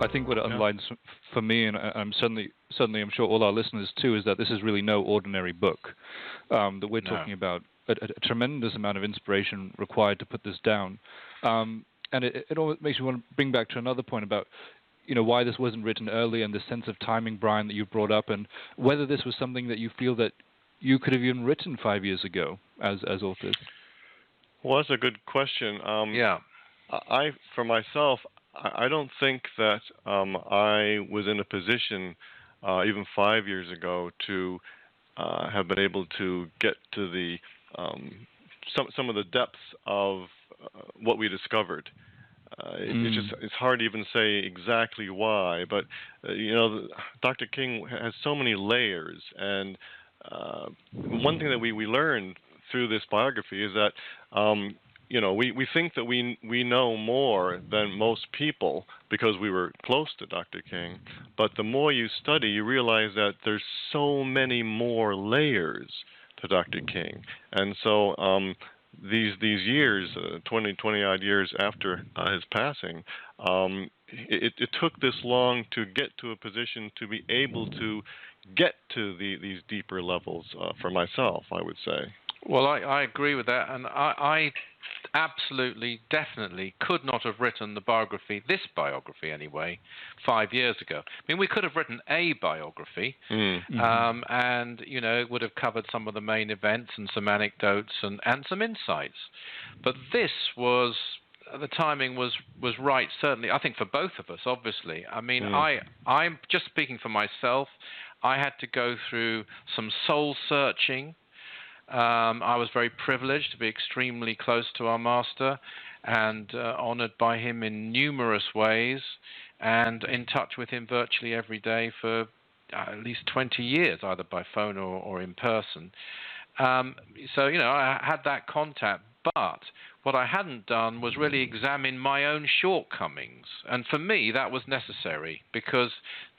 I think what it Yeah. underlines for me, and I'm certainly I'm sure all our listeners too, is that this is really no ordinary book. That we're No. talking about a tremendous amount of inspiration required to put this down. And it always makes me want to bring back to another point about, why this wasn't written early and the sense of timing, Brian, that you brought up, and whether this was something that you feel that you could have even written 5 years ago as authors. Well, that's a good question. Yeah. For myself, I don't think that I was in a position even 5 years ago to have been able to get to the some of the depths of what we discovered. It's hard to even say exactly why, but Dr. King has so many layers, and one thing that we learned through this biography is that we think that we know more than most people because we were close to Dr. King, but the more you study, you realize that there's so many more layers to Dr. King, and so these years, 20 odd years after his passing, it took this long to get to a position to be able to get to these deeper levels for myself, I would say. Well, I agree with that, and I absolutely, definitely could not have written this biography anyway, 5 years ago. I mean, we could have written a biography, and, it would have covered some of the main events and some anecdotes and some insights. But this was, the timing was right, certainly, I think, for both of us, obviously. I mean, I'm just speaking for myself. I had to go through some soul searching. I was very privileged to be extremely close to our master and honored by him in numerous ways and in touch with him virtually every day for at least 20 years, either by phone or in person. So, I had that contact, but what I hadn't done was really examine my own shortcomings. And for me, that was necessary because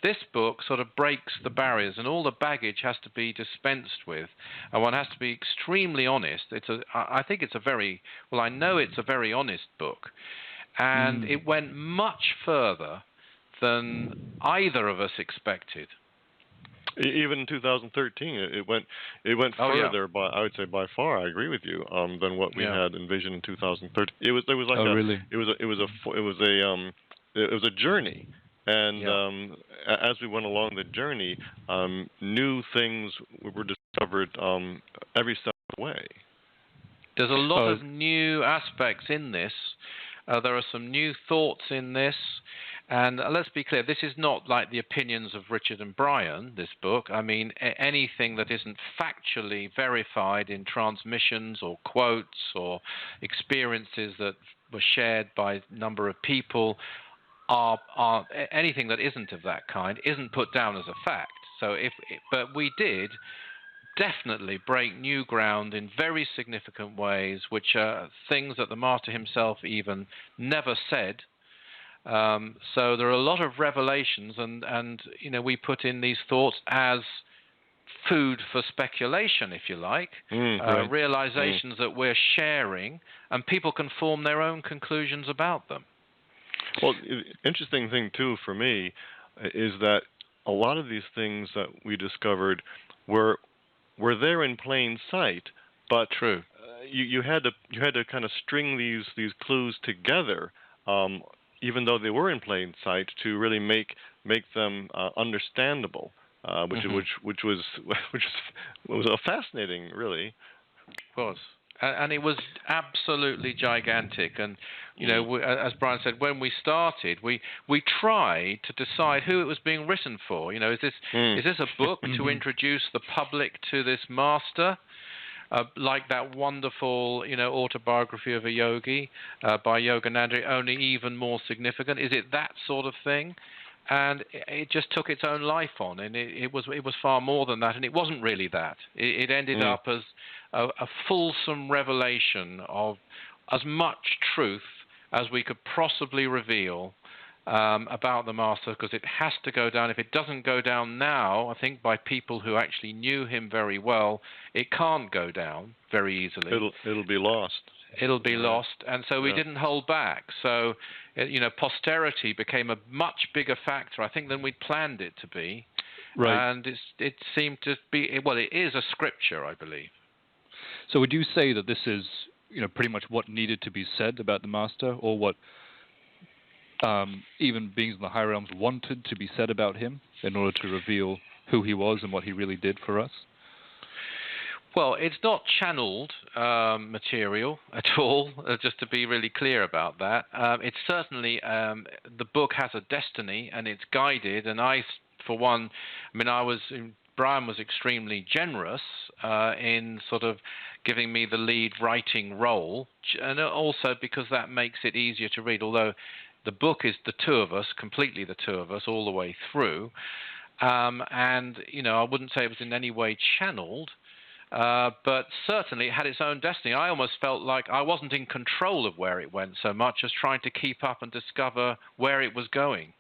this book sort of breaks the barriers and all the baggage has to be dispensed with. And one has to be extremely honest. I think it's a very, well, I know it's a very honest book. And it went much further than either of us expected. Even in 2013, it went further. Yeah. I would say by far, I agree with you, than what we had envisioned in 2013. It was like really? It was a journey, and as we went along the journey, new things were discovered every step of the way. There's a lot of new aspects in this. There are some new thoughts in this. And let's be clear, this is not like the opinions of Richard and Brian, this book. I mean, anything that isn't factually verified in transmissions or quotes or experiences that were shared by a number of people, anything that isn't of that kind isn't put down as a fact. But we did definitely break new ground in very significant ways, which are things that the master himself even never said. So there are a lot of revelations, and we put in these thoughts as food for speculation, if you like, right. realizations that we're sharing, and people can form their own conclusions about them. Well, interesting thing too for me is that a lot of these things that we discovered were there in plain sight, but true. You had to kind of string these clues together. Even though they were in plain sight, to really make them understandable, which was fascinating, really. It was, and it was absolutely gigantic. And as Brian said, when we started, we tried to decide who it was being written for. Is this a book to introduce the public to this master? Like that wonderful, autobiography of a yogi by Yogananda, only even more significant. Is it that sort of thing? And it just took its own life on, and it was far more than that, and it wasn't really that. It ended up as a fulsome revelation of as much truth as we could possibly reveal about the Master, because it has to go down. If it doesn't go down now, I think by people who actually knew him very well, it can't go down very easily. It'll be lost. It'll be lost, and so we didn't hold back. So, posterity became a much bigger factor, I think, than we'd planned it to be. Right. And it seemed to be, well, it is a scripture, I believe. So would you say that this is, pretty much what needed to be said about the Master, or what even beings in the higher realms wanted to be said about him in order to reveal who he was and what he really did for us? Well, it's not channeled material at all, just to be really clear about that. It's certainly, the book has a destiny and it's guided, and for one, Brian was extremely generous in sort of giving me the lead writing role, and also because that makes it easier to read, although the book is the two of us, completely the two of us, all the way through. And, I wouldn't say it was in any way channeled, but certainly it had its own destiny. I almost felt like I wasn't in control of where it went so much as trying to keep up and discover where it was going.